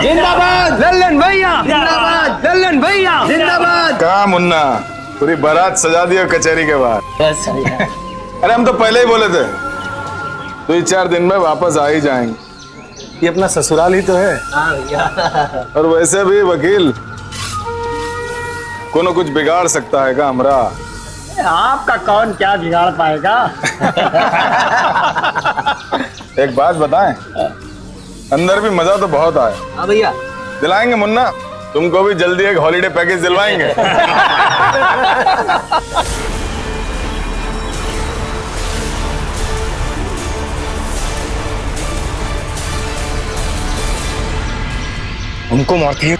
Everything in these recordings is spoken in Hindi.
जिंदाबाद लल्लन भैया, जिंदाबाद लल्लन भैया, जिंदाबाद। कहा मुन्ना, पूरी बारात सजा दी कचहरी के बाहर। बस अरे हम तो पहले ही बोले थे 2-4 दिन में वापस आ ही जाएंगे। ये अपना ससुराल ही तो है। और वैसे भी वकील कोनो कुछ बिगाड़ सकता है का हमरा? आपका कौन क्या बिगाड़ पाएगा? एक बात बताएं, अंदर भी मजा तो बहुत आया। हाँ भैया, दिलाएंगे मुन्ना, तुमको भी जल्दी एक हॉलीडे पैकेज दिलवाएंगे। उनको मारती है।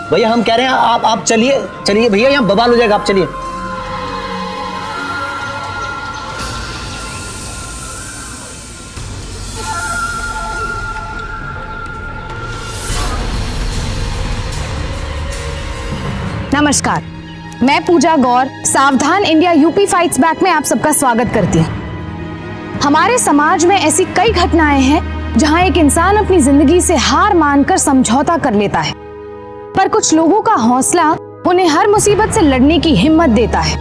भैया हम कह रहे हैं आप चलिए चलिए भैया, यहाँ बवाल हो जाएगा, आप चलिए। नमस्कार, मैं पूजा गौर सावधान इंडिया यूपी फाइट्स बैक में आप सबका स्वागत करती हूँ। हमारे समाज में ऐसी कई घटनाएं हैं जहां एक इंसान अपनी जिंदगी से हार मानकर समझौता कर लेता है, पर कुछ लोगों का हौसला उन्हें हर मुसीबत से लड़ने की हिम्मत देता है।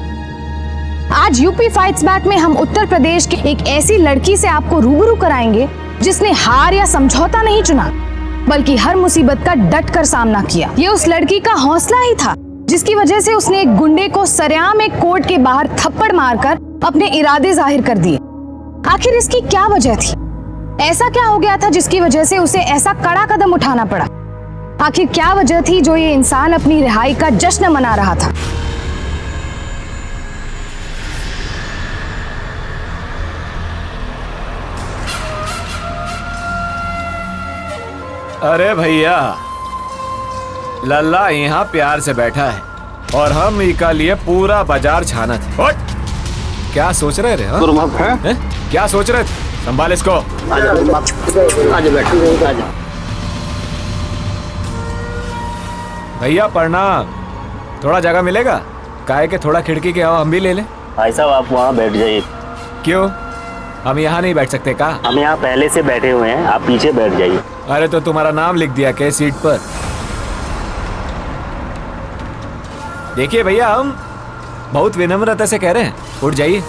आज यूपी फाइट्स बैक में हम उत्तर प्रदेश की एक ऐसी लड़की से आपको रूबरू कराएंगे जिसने हार या समझौता नहीं चुना, बल्कि हर मुसीबत का डट कर सामना किया। ये उस लड़की का हौसला ही था जिसकी वजह से उसने एक गुंडे को सरेआम एक कोर्ट के बाहर थप्पड़ मारकर अपने इरादे जाहिर कर दिए। आखिर इसकी क्या वजह थी? ऐसा क्या हो गया था जिसकी वजह से उसे ऐसा कड़ा कदम उठाना पड़ा? आखिर क्या वजह थी जो ये इंसान अपनी रिहाई का जश्न मना रहा था? अरे भैया, लल्ला यहाँ प्यार से बैठा है और हम इका लिए पूरा बाजार छाना थे। क्या सोच रहे रे? हैं? क्या सोच रहे थे? संभाल इसको। भैया प्रणाम, थोड़ा जगह मिलेगा? काहे के थोड़ा खिड़की के हवा हम भी ले लें। भाई साहब आप वहाँ बैठ जाइए। क्यों, हम यहाँ नहीं बैठ सकते का? हम यहाँ पहले से बैठे हुए हैं, आप पीछे बैठ जाइए। अरे तो तुम्हारा नाम लिख दिया क्या सीट पर? देखिए भैया, हम बहुत विनम्रता से कह रहे हैं, उठ जाइए।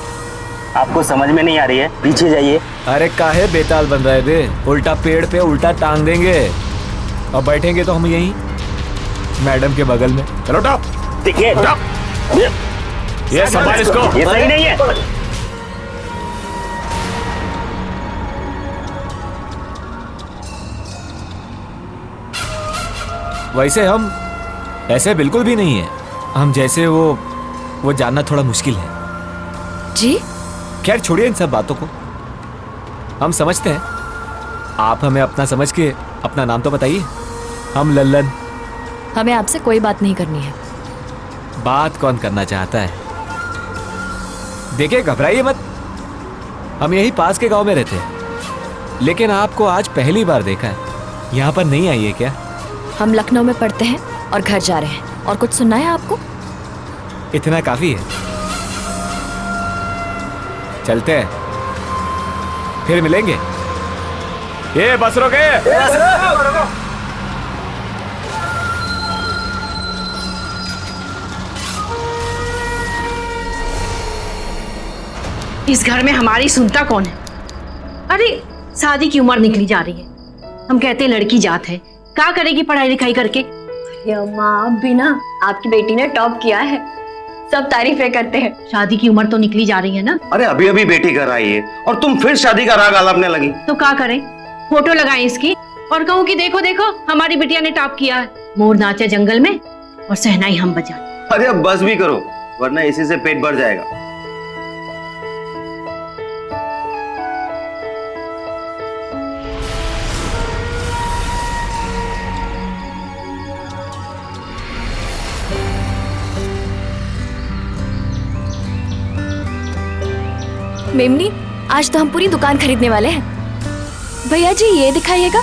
आपको समझ में नहीं आ रही है? पीछे जाइए। अरे काहे बेताल बन रहे बे? उल्टा पेड़ पे उल्टा टांग देंगे और बैठेंगे तो हम यहीं मैडम के बगल में। चलो उठाओ। देखिए ये संभाल इसको। ये सही नहीं है। वैसे हम ऐसे बिल्कुल भी नहीं है, हम जैसे वो जानना थोड़ा मुश्किल है जी। खैर छोड़िए इन सब बातों को, हम समझते हैं। आप हमें अपना समझ के अपना नाम तो बताइए। हम लल्लन। हमें आपसे कोई बात नहीं करनी है। बात कौन करना चाहता है? देखिए घबराइए मत, हम यही पास के गांव में रहते हैं, लेकिन आपको आज पहली बार देखा है। यहाँ पर नहीं आई है क्या? हम लखनऊ में पढ़ते हैं और घर जा रहे हैं। और कुछ सुनना है आपको? इतना काफी है, चलते हैं, फिर मिलेंगे। ये बस रोके। इस घर में हमारी सुनता कौन है? अरे शादी की उम्र निकली जा रही है, हम कहते लड़की जात है, क्या करेगी पढ़ाई लिखाई करके? माँ भी ना, आपकी बेटी ने टॉप किया है, सब तारीफें करते हैं। शादी की उम्र तो निकली जा रही है ना। अरे अभी अभी बेटी घर आई है और तुम फिर शादी का राग आलापने लगी। तो क्या करें, फोटो लगाएं इसकी और कहूँ कि देखो देखो हमारी बिटिया ने टॉप किया है। मोर नाचे जंगल में और सहनाई हम बजाए। अरे अब बस भी करो, वरना इसी से पेट भर जाएगा। मेमनी, आज तो हम पूरी दुकान खरीदने वाले हैं। भैया जी ये दिखाइएगा।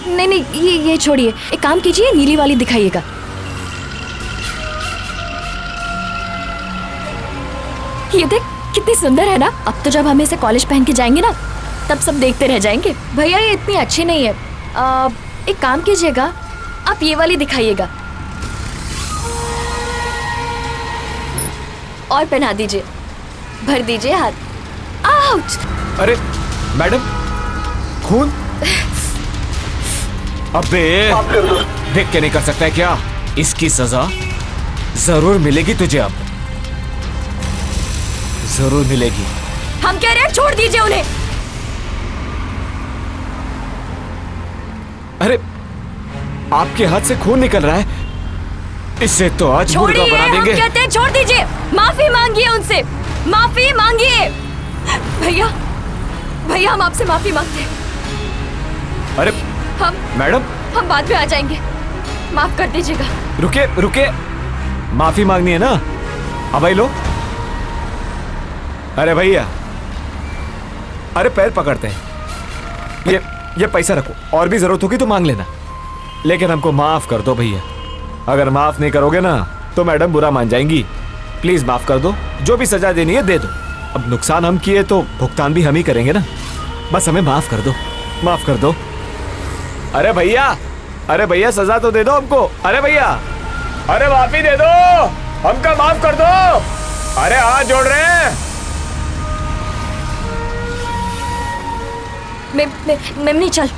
नहीं नहीं, ये छोड़िए, एक काम कीजिए, नीली वाली दिखाइएगा। ये देख कितनी सुंदर है ना। अब तो जब हम इसे कॉलेज पहन के जाएंगे ना, तब सब देखते रह जाएंगे। भैया ये इतनी अच्छी नहीं है। एक काम कीजिएगा, आप ये वाली दिखाइएगा और पहना दीजिए, भर दीजिए हाथ। आउट! अरे मैडम, खून? अबे देख के नहीं कर सकता है क्या? इसकी सजा जरूर मिलेगी तुझे, अब जरूर मिलेगी। हम कह रहे हैं छोड़ दीजिए उन्हें। अरे आपके हाथ से खून निकल रहा है, इससे तो आज मुर्गा बना देंगे। हम कहते हैं छोड़ दीजिए, माफी मांगिए उनसे, माफी मांगिए। भैया भैया हम आपसे माफी मांगते हैं। अरे हम मैडम, हम बाद में आ जाएंगे, माफ कर दीजिएगा। रुके रुके, माफी मांगनी है ना? अब भाई लो। अरे भैया, अरे पैर पकड़ते हैं, ये पैसा रखो, और भी जरूरत होगी तो मांग लेना, लेकिन हमको माफ कर दो भैया। अगर माफ नहीं करोगे ना तो मैडम बुरा मान जाएंगी। प्लीज माफ कर दो, जो भी सजा देनी है दे दो। अब नुकसान हम किए तो भुगतान भी हम ही करेंगे ना, बस हमें माफ कर दो, माफ कर दो। अरे भैया सजा तो दे दो हमको। अरे भैया, अरे माफी दे दो, हमका माफ कर दो। अरे हाथ जोड़ रहे हैं। मेमनी चल।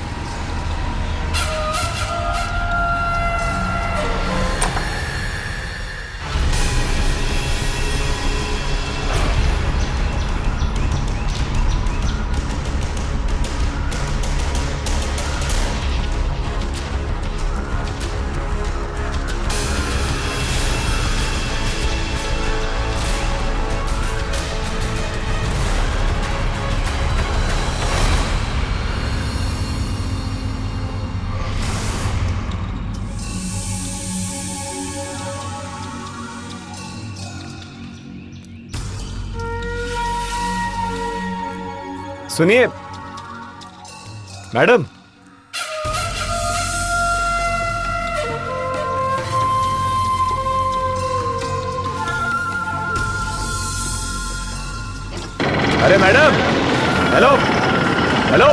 सुनिए मैडम, अरे मैडम, हेलो हेलो।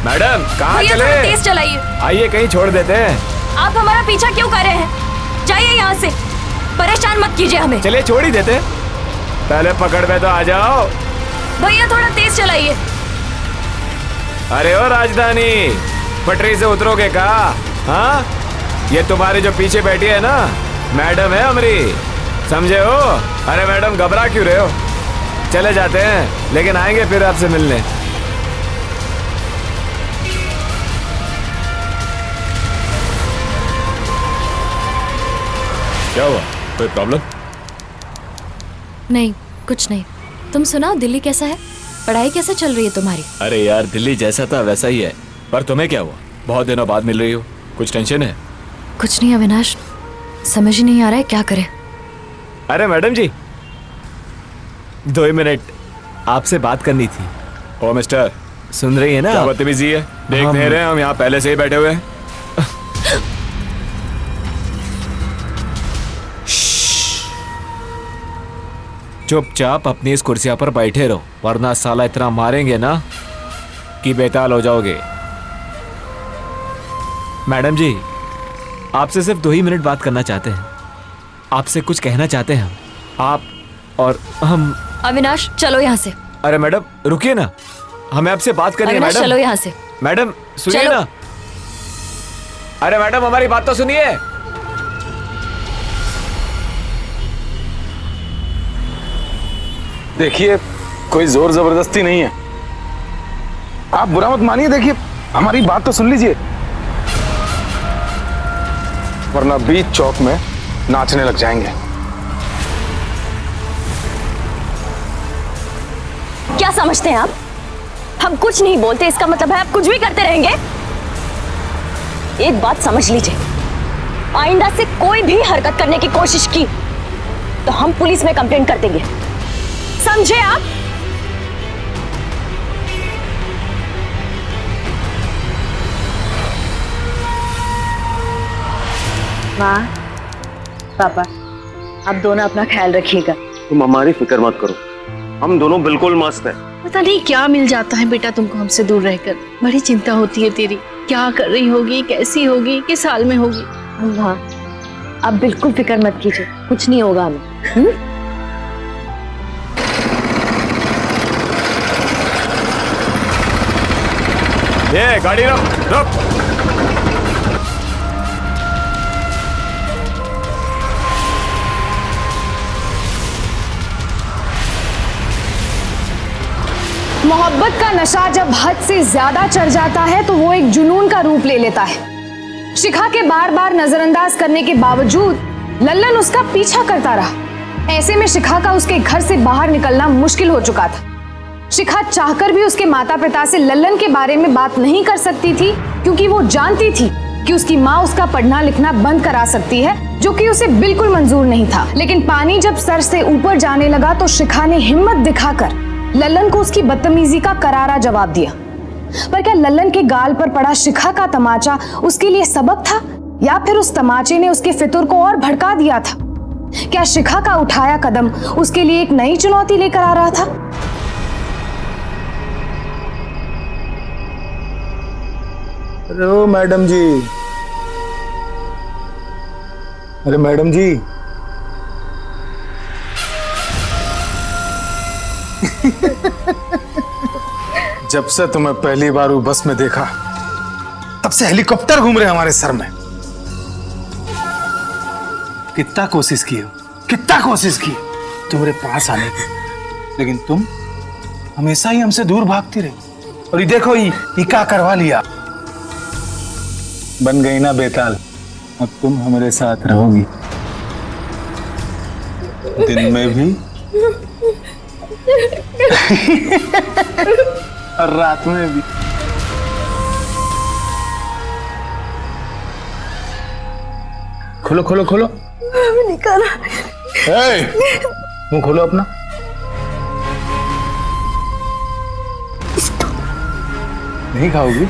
मैडम कहाँ भैया चले? थोड़ा तेज चलाइए। आइए कहीं छोड़ देते हैं। आप हमारा पीछा क्यों कर रहे हैं? जाइए यहाँ से, परेशान मत कीजिए हमें। चलिए छोड़ ही देते, पहले पकड़ में तो आ जाओ। भैया थोड़ा तेज चलाइए। अरे ओ राजधानी, पटरी से उतरोगे का? हाँ, ये तुम्हारे जो पीछे बैठी है ना, मैडम है हमारी, समझे हो? अरे मैडम घबरा क्यों रहे हो? चले जाते हैं, लेकिन आएंगे फिर आपसे मिलने। क्या हुआ, कोई प्रॉब्लम? नहीं, कुछ नहीं। तुम सुनाओ, दिल्ली कैसा है? पढ़ाई कैसे चल रही है तुम्हारी? अरे यार, दिल्ली जैसा था वैसा ही है। पर तुम्हें क्या हुआ? बहुत दिनों बाद मिल रही हो, कुछ टेंशन है? कुछ नहीं अविनाश, समझ ही नहीं आ रहा है क्या करे। अरे मैडम जी, 2 मिनट आपसे बात करनी थी। ओ मिस्टर, सुन रही है ना? क्या बदतमीजी है? देख नहीं रहे हम यहाँ पहले से ही बैठे हुए हैं। चुपचाप अपनी इस कुर्सियां पर बैठे रहो, वरना साला इतना मारेंगे ना कि बेताल हो जाओगे। मैडम जी, आपसे सिर्फ 2 ही मिनट बात करना चाहते हैं, आपसे कुछ कहना चाहते हैं हम, आप और हम। अविनाश चलो यहाँ से। अरे मैडम रुकिए ना, हमें आपसे बात करनी है। अविनाश मैडम चलो यहाँ से। मैडम सुनिए चलो। ना। अरे मैडम हमारी बात तो सुनिए। देखिए, कोई जोर जबरदस्ती नहीं है, आप बुरा मत मानिए। देखिए, हमारी बात तो सुन लीजिए, वरना बीच चौक में नाचने लग जाएंगे। क्या समझते हैं आप? हम कुछ नहीं बोलते इसका मतलब है आप कुछ भी करते रहेंगे? एक बात समझ लीजिए, आइंदा से कोई भी हरकत करने की कोशिश की तो हम पुलिस में कंप्लेंट कर देंगे, समझे आप? माँ, पापा, आप दोनों अपना ख्याल रखिएगा। तुम हमारी फिक्र मत करो, हम दोनों बिल्कुल मस्त हैं। पता नहीं क्या मिल जाता है बेटा तुमको हमसे दूर रहकर। बड़ी चिंता होती है तेरी, क्या कर रही होगी, कैसी होगी, किस हाल में होगी। हाँ, आप बिल्कुल फिक्र मत कीजिए, कुछ नहीं होगा हमें। ये गाड़ी रोक रोक। मोहब्बत का नशा जब हद से ज्यादा चढ़ जाता है तो वो एक जुनून का रूप ले लेता है। शिखा के बार बार नजरअंदाज करने के बावजूद लल्लन उसका पीछा करता रहा। ऐसे में शिखा का उसके घर से बाहर निकलना मुश्किल हो चुका था। शिखा चाहकर भी उसके माता पिता से लल्लन के बारे में बात नहीं कर सकती थी, क्योंकि वो जानती थी कि उसकी माँ उसका पढ़ना लिखना बंद करा सकती है, जो कि उसे बिल्कुल मंजूर नहीं था। लेकिन पानी जब सर से ऊपर जाने लगा तो शिखा ने हिम्मत दिखाकर लल्लन को उसकी बदतमीजी का करारा जवाब दिया। पर क्या लल्लन के गाल पर पड़ा शिखा का तमाचा उसके लिए सबक था, या फिर उस तमाचे ने उसके फितुर को और भड़का दिया था? क्या शिखा का उठाया कदम उसके लिए एक नई चुनौती लेकर आ रहा था? अरे ओ मैडम जी, अरे मैडम जी, जब से तुम्हें पहली बार वो बस में देखा तब से हेलीकॉप्टर घूम रहे हमारे सर में। कितना कोशिश की हो, कितना कोशिश की तुम्हारे पास आने की, लेकिन तुम हमेशा ही हमसे दूर भागती रही। और ये देखो, ये क्या करवा लिया। बन गई ना बेताल, अब तुम हमारे साथ रहोगी, दिन में भी और रात में भी। खोलो खोलो खोलो, निकाला। मुंह खोलो अपना। नहीं खाओगी?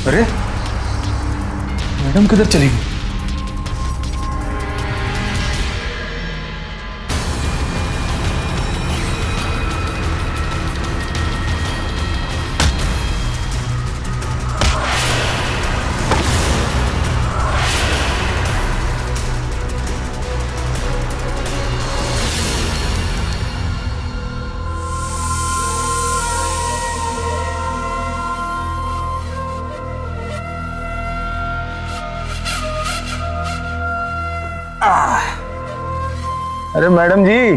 अरे मैडम किधर चली गई? अरे मैडम जी,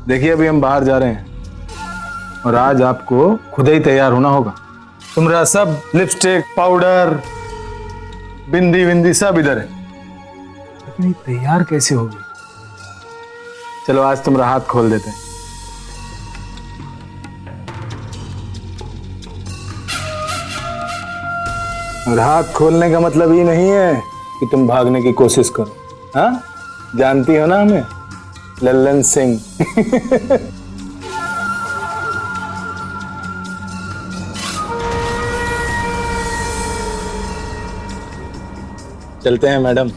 देखिए अभी हम बाहर जा रहे हैं और आज आपको खुद ही तैयार होना होगा। तुम्हारा सब लिपस्टिक, पाउडर, बिंदी विंदी सब इधर है, लेकिन तैयार कैसे होगी? चलो आज तुम्हारा हाथ खोल देते हैं। और हाथ खोलने का मतलब ये नहीं है कि तुम भागने की कोशिश करो। हाँ, जानती हो ना हमें, लल्लन सिंह। चलते हैं मैडम।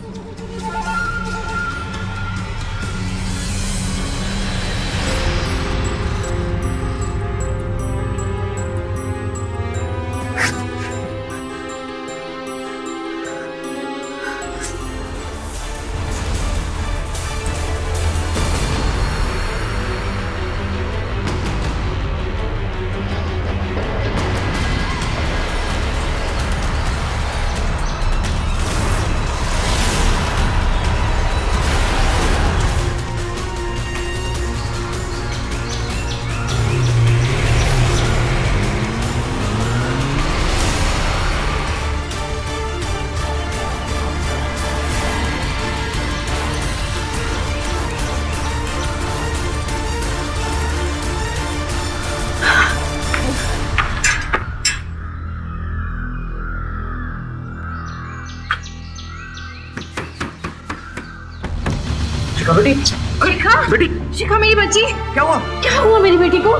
बेटी शिखा, बेटी शिखा मेरी बच्ची, क्या हुआ? क्या हुआ मेरी बेटी को?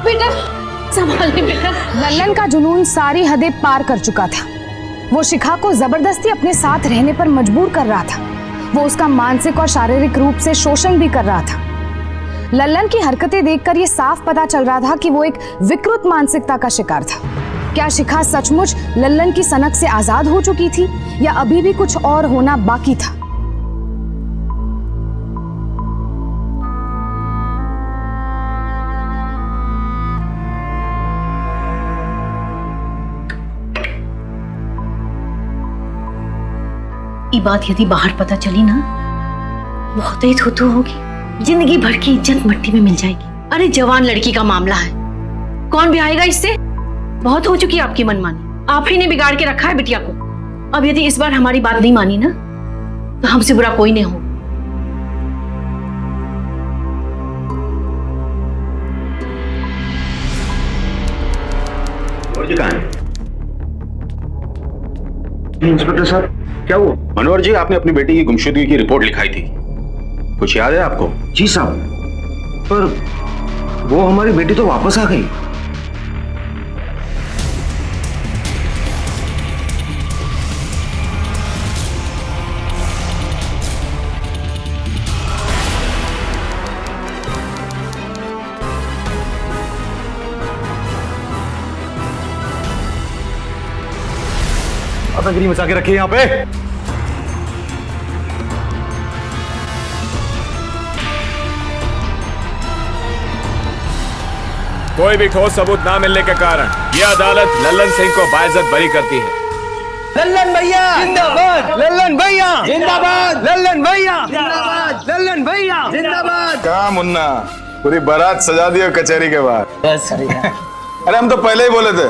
बेटा संभाल ले बेटा। लल्लन का जुनून सारी हदें पार कर चुका था। वो शिखा को जबरदस्ती अपने साथ रहने पर मजबूर कर रहा था। वो उसका मानसिक और शारीरिक रूप से शोषण भी कर रहा था। लल्लन की हरकतें देखकर ये साफ पता चल रहा था कि वो एक विकृत मानसिकता का शिकार था। क्या शिखा सचमुच लल्लन की सनक से आजाद हो चुकी थी या अभी भी कुछ और होना बाकी था? ये बात यदि बाहर पता चली ना, बहुत ही थोथू होगी, जिंदगी भर की इज्जत मट्टी में मिल जाएगी। अरे जवान लड़की का मामला है, कौन ब्याहेगा इससे? बहुत हो चुकी है आपकी मनमानी, आप ही ने बिगाड़ के रखा है बिटिया को। अब यदि इस बार हमारी बात नहीं मानी ना, तो हमसे बुरा कोई नहीं हो। मनोहर जी कहाँ हैं? इंस्पेक्टर साहब क्या हुआ? मनोहर जी, आपने अपनी बेटी की गुमशुदगी की रिपोर्ट लिखाई थी, कुछ याद है आपको? जी साहब, पर वो हमारी बेटी तो वापस आ गई। आतंकवादी मचा के रखी है यहाँ पे। कोई भी ठोस सबूत ना मिलने के कारण यह अदालत लल्लन सिंह को बाइज्जत बरी करती है। लल्लन भैया जिंदाबाद, लल्लन भैया जिंदाबाद, लल्लन भैया जिंदाबाद, लल्लन भैया जिंदाबाद। क्या मुन्ना, पूरी बारात सजा दी कचहरी के बाद। बस अरे हम तो पहले ही बोले थे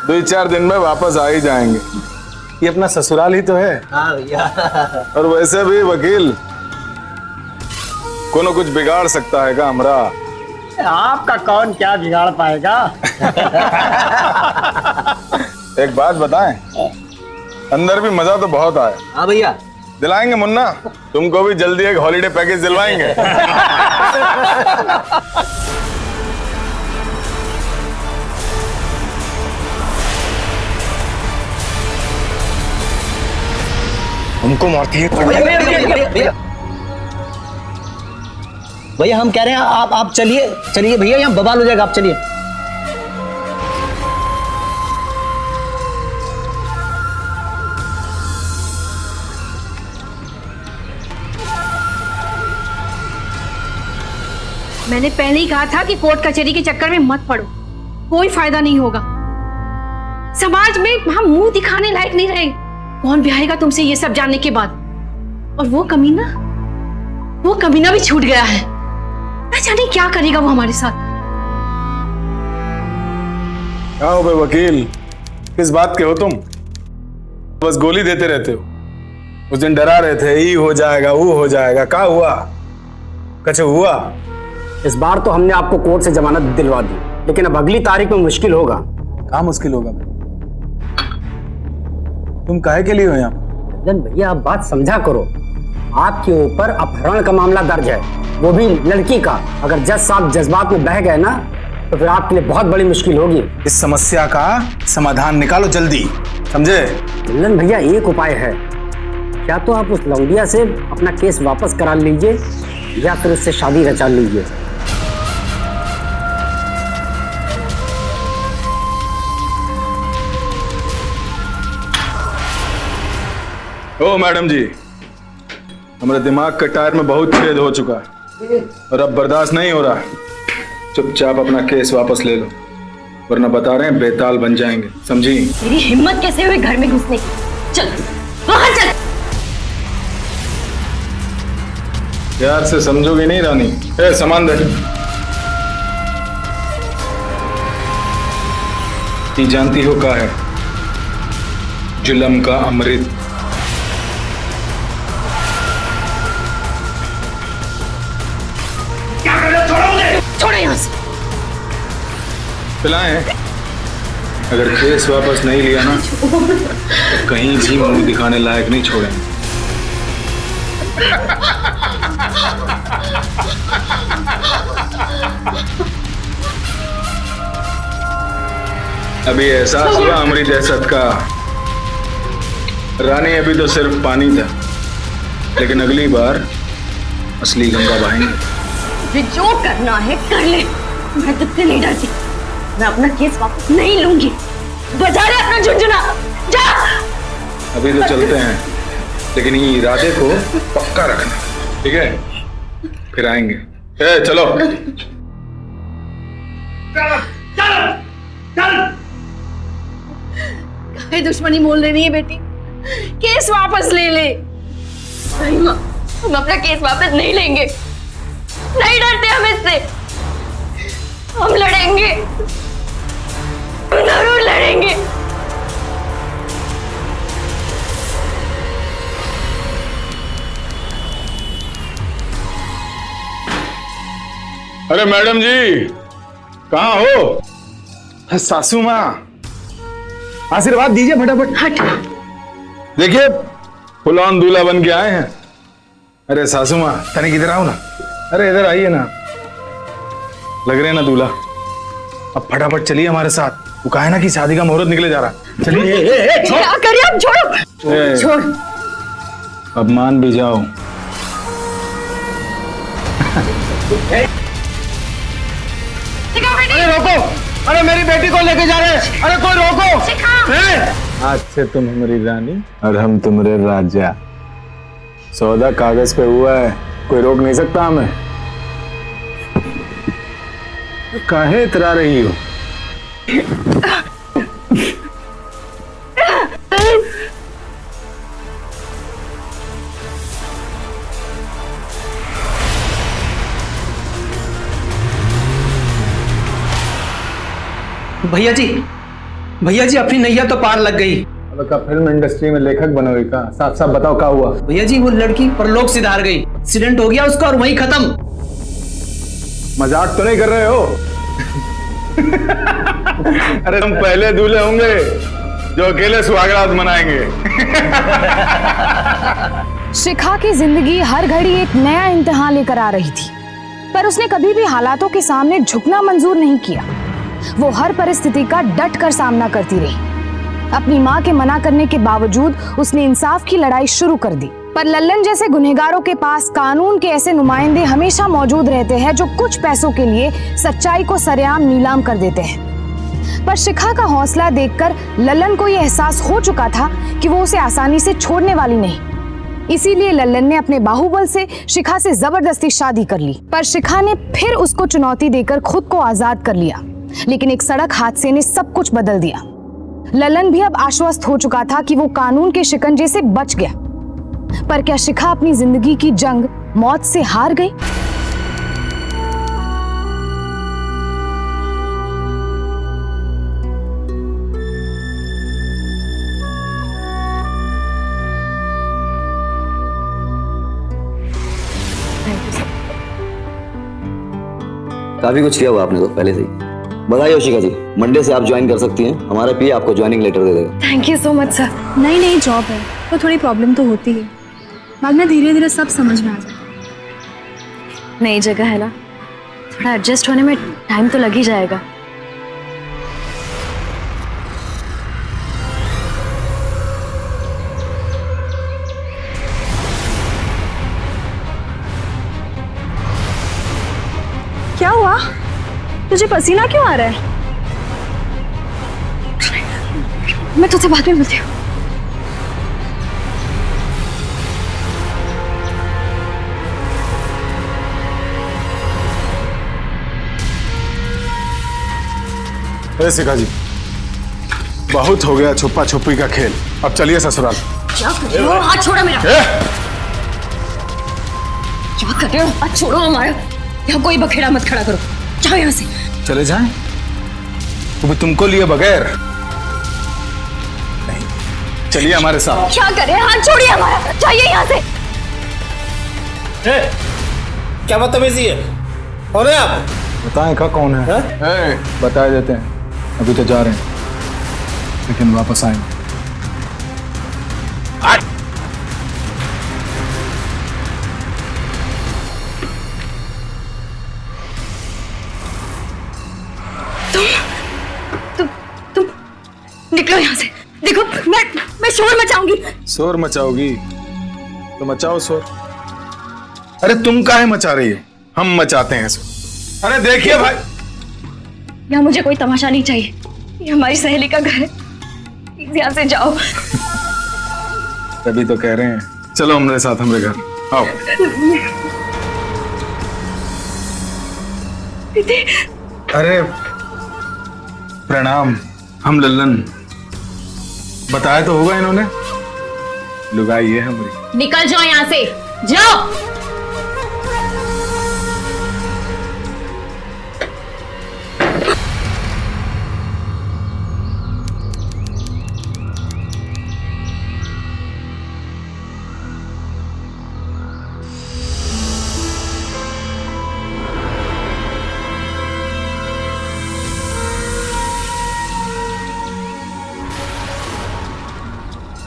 2-4 दिन में वापस आ ही जाएंगे। ये अपना ससुराल ही तो है। हाँ भैया। और वैसे भी वकील कोनो कुछ बिगाड़ सकता है का हमरा? आपका कौन क्या बिगाड़ पाएगा? एक बात बताएं, अंदर भी मजा तो बहुत आया। हाँ भैया, दिलाएंगे मुन्ना, तुमको भी जल्दी एक हॉलीडे पैकेज दिलवाएंगे। उनको मारती है। भैया हम कह रहे हैं आप चलिए चलिए भैया, यहाँ बवाल हो जाएगा, आप चलिए। मैंने पहले ही कहा था कि कोर्ट कचहरी के चक्कर में मत पड़ो, कोई फायदा नहीं होगा। समाज में हम मुंह दिखाने लायक नहीं रहे। कौन ब्याहेगा तुमसे ये सब जानने के बाद? और वो कमीना भी छूट गया है। न जाने क्या करेगा वो हमारे साथ। क्या हो बे वकील, किस बात के हो तुम? बस गोली देते रहते हो। उस दिन डरा रहे थे, ये हो जाएगा वो हो जाएगा, क्या हुआ? कुछ हुआ? इस बार तो हमने आपको कोर्ट से जमानत दिलवा दी, लेकिन अब अगली तारीख में मुश्किल होगा। कहाँ मुश्किल होगा? तुम काहे के लिए हो यहाँ? भैया आप बात समझा करो, आपके ऊपर अपहरण का मामला दर्ज है, वो भी लड़की का। अगर जज साहब जज्बात में बह गए ना, तो फिर आपके लिए बहुत बड़ी मुश्किल होगी। इस समस्या का समाधान निकालो जल्दी, समझे? लल्लन भैया एक उपाय है, क्या तो आप उस लौंडिया से अपना केस वापस करा लीजिए या फिर उससे शादी रचा लीजिए। ओ मैडम जी, हमारे दिमाग के टायर में बहुत छेद हो चुका है और अब बर्दाश्त नहीं हो रहा। चुपचाप अपना केस वापस ले लो, वरना बता रहे हैं बेताल बन जाएंगे, समझी? तेरी हिम्मत कैसे हुई घर में घुसने की? चल बाहर चल। प्यार से समझोगी नहीं रानी? ए, सामान दे। ये जानती हो क्या है? जुल्म का अमृत। छोड़ो यहाँ से। पिलाएं? अगर केस वापस नहीं लिया ना, तो कहीं भी मुंह दिखाने लायक नहीं छोड़ेंगे। अभी एहसास हुआ हमारी दहशत का। रानी अभी तो सिर्फ पानी था, लेकिन अगली बार असली गंगा बहाएंगे। मुझे जो करना है कर ले, मैं तुझसे नहीं डरती। मैं अपना केस वापस नहीं लूंगी। बजा ले अपना झुंझुना, जा। अभी तो चलते हैं, लेकिन ये इरादे को पक्का रखना, ठीक है? फिर आएंगे। चलो। काहे दुश्मनी मोल रही है बेटी? केस वापस ले ले। नहीं माँ, हम अपना केस वापस नहीं लेंगे। नहीं डरते हम इससे। हम लड़ेंगे, जरूर लड़ेंगे। अरे मैडम जी, कहाँ हो? सासू माँ, आशीर्वाद दीजिए फटाफट। हट। देखिए, फुल ऑन दूल्हा बन के आए हैं। अरे सासू माँ, तनिक इधर आओ ना। अरे इधर आइए ना, लग रहे हैं ना दूल्हा। अब फटाफट चलिए हमारे साथ। वो कहा है ना कि शादी का मुहूर्त निकले जा रहा। चलिए। क्या करिए आप? छोड़ो। छोड़। अब मान भी जाओ। अरे रोको, अरे मेरी बेटी को लेके जा रहे हैं। अरे कोई रोको। आज से तुम हमारी रानी और हम तुम्हारे राजा। सौदा कागज पे हुआ है, कोई रोक नहीं सकता हमें। काहे इतरा रही हो? भैया जी अपनी नैया तो पार लग गई। अब का फिल्म इंडस्ट्री में लेखक बनोगे का? साफ साफ बताओ क्या हुआ? भैया जी वो लड़की परलोक सिधार गई। एक्सीडेंट हो गया उसका और वहीं खत्म। मजाक तो नहीं कर रहे हो? अरे हम पहले दूल्हे होंगे जो अकेले सुहागरात मनाएंगे। शिखा की जिंदगी हर घड़ी एक नया इम्तिहान लेकर आ रही थी, पर उसने कभी भी हालातों के सामने झुकना मंजूर नहीं किया। वो हर परिस्थिति का डट कर सामना करती रही। अपनी माँ के मना करने के बावजूद उसने इंसाफ की लड़ाई शुरू कर दी। पर लल्लन जैसे गुनहगारों के पास कानून के ऐसे नुमाइंदे हमेशा मौजूद रहते हैं जो कुछ पैसों के लिए सच्चाई को सरेआम नीलाम कर देते हैं। पर शिखा का हौसला देखकर लल्लन को यह एहसास हो चुका था कि वो उसे आसानी से छोड़ने वाली नहीं। इसीलिए लल्लन ने अपने बाहुबल से शिखा से जबरदस्ती शादी कर ली। पर शिखा ने फिर उसको चुनौती देकर खुद को आजाद कर लिया, लेकिन एक सड़क हादसे ने सब कुछ बदल दिया। लल्लन भी अब आश्वस्त हो चुका था कि वो कानून के शिकंजे से बच गया। पर क्या शिखा अपनी जिंदगी की जंग मौत से हार गई? काफी कुछ किया हुआ आपने तो पहले से ही। बधाई हो शिखा जी, मंडे से आप ज्वाइन कर सकती हैं। हमारा पीए आपको ज्वाइनिंग लेटर दे देगा। Thank you so much sir. नई नई जॉब है तो थोड़ी प्रॉब्लम तो होती है, बाद में धीरे धीरे सब समझ में आ जाए। नई जगह है ना, थोड़ा एडजस्ट होने में टाइम तो लग ही जाएगा। क्या हुआ? तुझे पसीना क्यों आ रहा है? मैं तुझसे बाद में मिलती हूँ। शिखा जी, बहुत हो गया छुपा छुपी का खेल, अब चलिए ससुराल। क्या कर रहे हो? हाथ छोड़ो मेरा। क्या कर रहे हो? हाथ छोड़ो हमारा। यहाँ कोई बखेड़ा मत खड़ा करो, जाओ यहाँ से। चले जाएं? वो भी तुमको लिए बगैर नहीं। चलिए हमारे साथ। क्या कर रहे हैं? हाथ छोड़िए हमारा, जाइए यहाँ से। क्या बदतमीजी है? कौन है आप? बताएं का कौन है? बता देते हैं। अभी तो जा रहे हैं, लेकिन वापस आएंगे। शोर मचाऊंगी। शोर मचाओगी तो मचाओ शोर। अरे तुम काहे मचा रही है, हम मचाते हैं शोर। अरे देखिए भाई, यहाँ मुझे कोई तमाशा नहीं चाहिए, ये हमारी सहेली का घर है, प्लीज यहाँ से जाओ। तभी तो कह रहे हैं चलो हमारे साथ हमारे घर आओ। अरे प्रणाम, हम लल्लन। बताया तो होगा इन्होंने, लुगाई है हमारी। निकल जाओ यहाँ से, जाओ।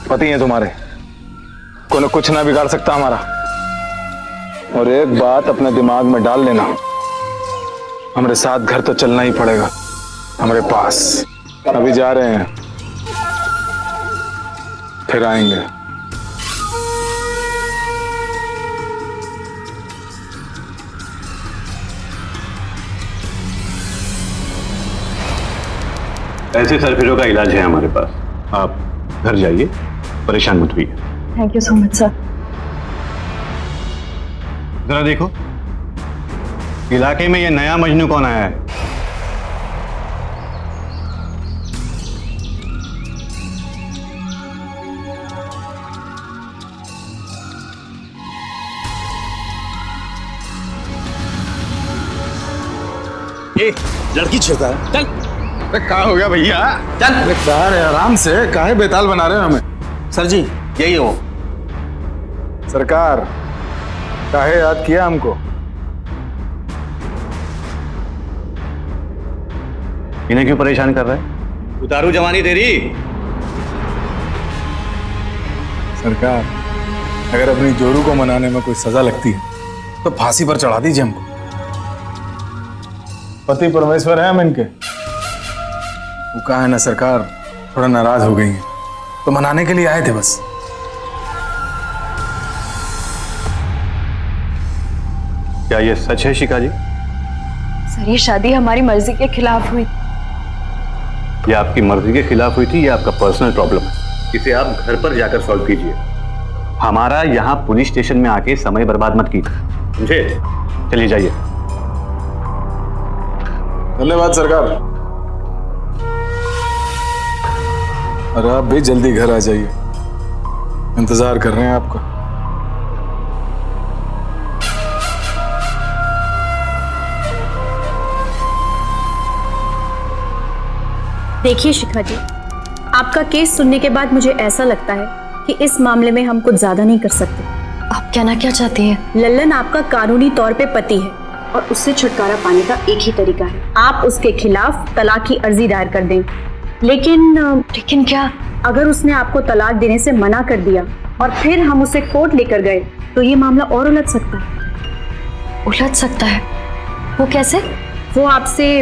पति हैं तुम्हारे, कोई कुछ ना बिगाड़ सकता हमारा। और एक बात अपने दिमाग में डाल लेना, हमारे साथ घर तो चलना ही पड़ेगा, हमारे पास। अभी जा रहे हैं, फिर आएंगे। ऐसे सरफिरों का इलाज है हमारे पास, आप घर जाइए, परेशान मत होइए। Thank you so much sir. जरा देखो इलाके में ये नया मजनू कौन आया है। ये लड़की छेड़ता है, चल। अरे क्या हो गया भैया, चल। अरे क्या है, आराम से, काहे बेताल बना रहे हो हमें। सर जी यही हो। सरकार, काहे याद किया हमको? इन्हें क्यों परेशान कर रहे हैं? उतारू जवानी तेरी। सरकार, अगर अपनी जोरू को मनाने में कोई सजा लगती है तो फांसी पर चढ़ा दीजिए हमको। पति परमेश्वर है हम इनके। वो कहा है ना सरकार, थोड़ा नाराज हो गई है तो मनाने के लिए आए थे बस। क्या ये सच है शिखा जी? सर ये शादी हमारी मर्जी के खिलाफ हुई। ये आपकी मर्जी के खिलाफ हुई थी, ये आपका पर्सनल प्रॉब्लम है, इसे आप घर पर जाकर सॉल्व कीजिए। हमारा यहाँ पुलिस स्टेशन में आके समय बर्बाद मत कीजिए, समझे? चलिए जाइए। धन्यवाद सरकार। और आप भी जल्दी घर आ जाइए, इंतजार कर रहे हैं आपका। देखिए शिखा जी, आपका केस सुनने के बाद मुझे ऐसा लगता है कि इस मामले में हम कुछ ज्यादा नहीं कर सकते। आप कहना क्या चाहती हैं? लल्लन आपका कानूनी तौर पे पति है और उससे छुटकारा पाने का एक ही तरीका है, आप उसके खिलाफ तलाक की अर्जी दायर कर दें। लेकिन क्या? अगर उसने आपको तलाक देने से मना कर दिया और फिर हम उसे कोर्ट लेकर गए तो ये मामला और उलझ सकता है। उलझ सकता है? वो कैसे? वो आपसे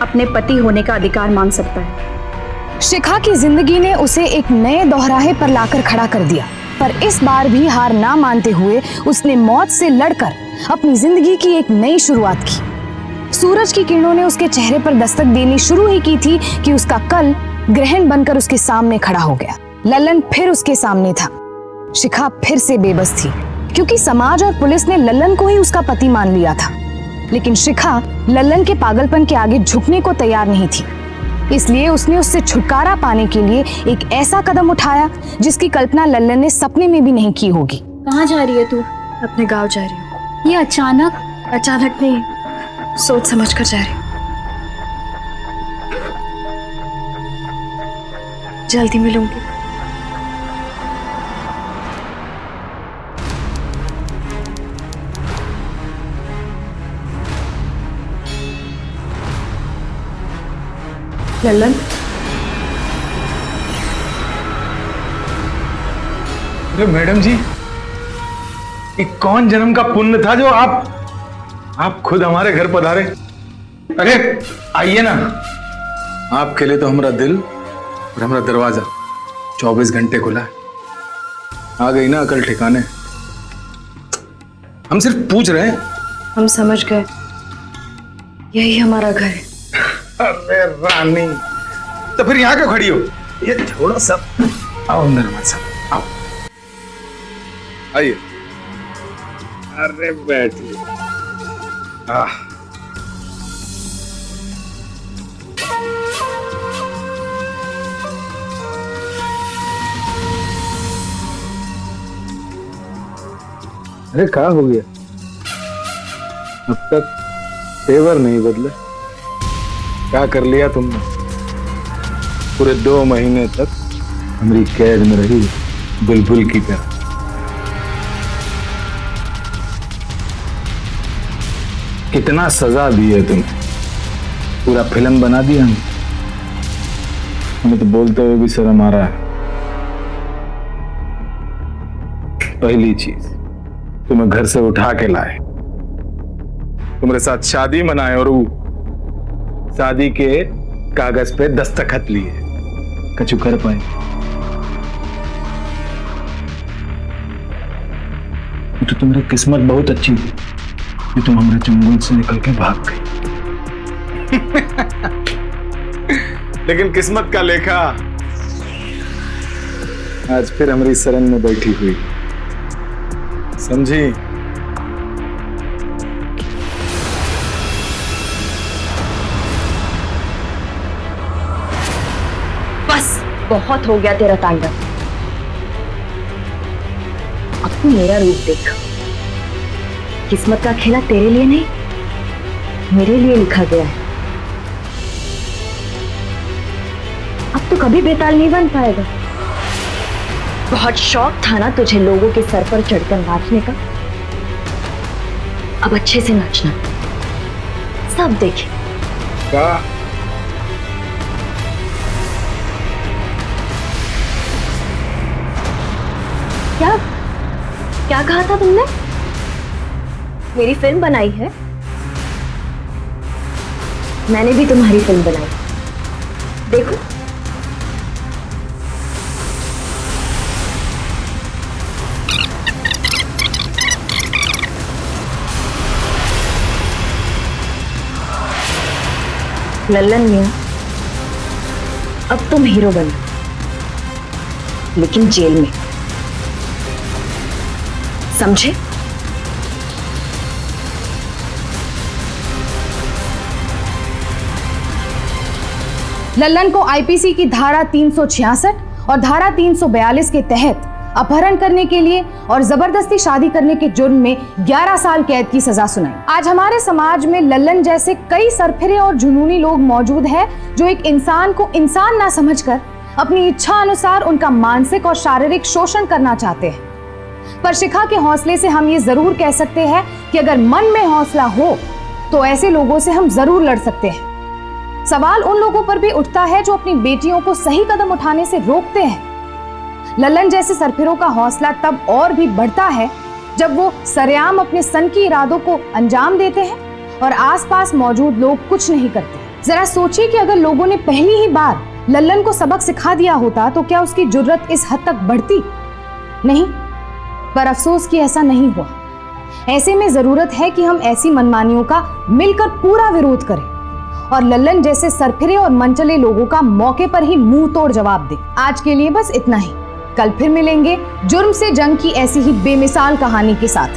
अपने पति होने का अधिकार मांग सकता है। शिखा की जिंदगी ने उसे एक नए दोहराहे पर लाकर खड़ा कर दिया, पर इस बार भी हार ना मानते हुए उसने मौत से लड़कर अपनी जिंदगी की एक नई शुरुआत की। सूरज की किरणों ने उसके चेहरे पर दस्तक देनी शुरू ही की थी कि उसका कल ग्रहण बनकर उसके सामने खड़ा हो गया। लल्लन फिर उसके सामने था। शिखा फिर से बेबस थी, क्योंकि समाज और पुलिस ने लल्लन को ही उसका पति मान लिया था। लेकिन शिखा लल्लन के पागलपन के आगे झुकने को तैयार नहीं थी, इसलिए उसने उससे छुटकारा पाने के लिए एक ऐसा कदम उठाया जिसकी कल्पना लल्लन ने सपने में भी नहीं की होगी। कहाँ जा रही है तू? अपने गांव जा रही हूँ। ये अचानक? अचानक नहीं, सोच समझ कर जा रही हूँ। जल्दी मिलूंगी। लल्लन, अरे मैडम जी, ये कौन जन्म का पुण्य था जो आप खुद हमारे घर पधारे? अरे आइए ना, आपके लिए तो हमारा दिल और हमारा दरवाजा 24 घंटे खुला है। आ गई ना अकल ठिकाने? हम सिर्फ पूछ रहे हैं। हम समझ गए, यही हमारा घर है। अरे रानी, तो फिर यहाँ क्यों खड़ी हो? ये छोड़ो सब, आओ अंदर मत सब, आओ आइए। अरे बैठिए। अरे क्या हो गया? अब तक तेवर नहीं बदले। क्या कर लिया तुमने? पूरे 2 महीने तक हमारी कैद में रही बुलबुल की तरह। कितना सजा दी है तुमने, पूरा फिल्म बना दिया हमें तो बोलते हुए भी शर्म आ रहा है। पहली चीज, तुम्हें घर से उठा के लाए, तुम्हारे साथ शादी मनाए और वो शादी के कागज पे दस्तखत लिए, कछु कर पाए? तो तुम्हारी किस्मत बहुत अच्छी थी कि तुम हमारे चंगुल से निकल के भाग गई। लेकिन किस्मत का लेखा आज फिर हमारी शरण में बैठी हुई, समझी? बस बहुत हो गया तेरा तांडव। अब तू मेरा रूप देख। किस्मत का खेला तेरे लिए नहीं, मेरे लिए लिखा गया है। अब तो कभी बेताल नहीं बन पाएगा। बहुत शौक था ना तुझे लोगों के सर पर चढ़कर नाचने का, अब अच्छे से नाचना, सब देखे। क्या क्या कहा था तुमने? मेरी फिल्म बनाई है? मैंने भी तुम्हारी फिल्म बनाई, देखो। लल्लन मियां, अब तुम हीरो बनो, लेकिन जेल में, समझे? लल्लन को आईपीसी की धारा 366 और धारा 342 के तहत अपहरण करने के लिए और जबरदस्ती शादी करने के जुर्म में 11 साल कैद की सजा सुनाई। आज हमारे समाज में लल्लन जैसे कई सरफिरे और जुनूनी लोग मौजूद हैं जो एक इंसान को इंसान ना समझकर अपनी इच्छा अनुसार उनका मानसिक और शारीरिक शोषण करना चाहते हैं। पर शिखा के हौसले से हम ये जरूर कह सकते हैं कि अगर मन में हौसला हो तो ऐसे लोगों से हम जरूर लड़ सकते हैं। सवाल उन लोगों पर भी उठता है जो अपनी बेटियों को सही कदम उठाने से रोकते हैं। लल्लन जैसे सरफिरों का हौसला तब और भी बढ़ता है जब वो सरेआम अपने सनकी इरादों को अंजाम देते हैं और आसपास मौजूद लोग कुछ नहीं करते। जरा सोचिए कि अगर लोगों ने पहली ही बार लल्लन को सबक सिखा दिया होता तो क्या उसकी जुर्रत इस हद तक बढ़ती? नहीं, पर अफसोस कि ऐसा नहीं हुआ। ऐसे में जरूरत है कि हम ऐसी मनमानियों का मिलकर पूरा विरोध करें और लल्लन जैसे सरफिरे और मनचले लोगों का मौके पर ही मुंह तोड़ जवाब दें। आज के लिए बस इतना ही। कल फिर मिलेंगे जुर्म से जंग की ऐसी ही बेमिसाल कहानी के साथ।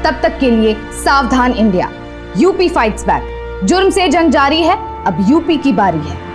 तब तक के लिए सावधान इंडिया, यूपी फाइट्स बैक। जुर्म से जंग जारी है, अब यूपी की बारी है।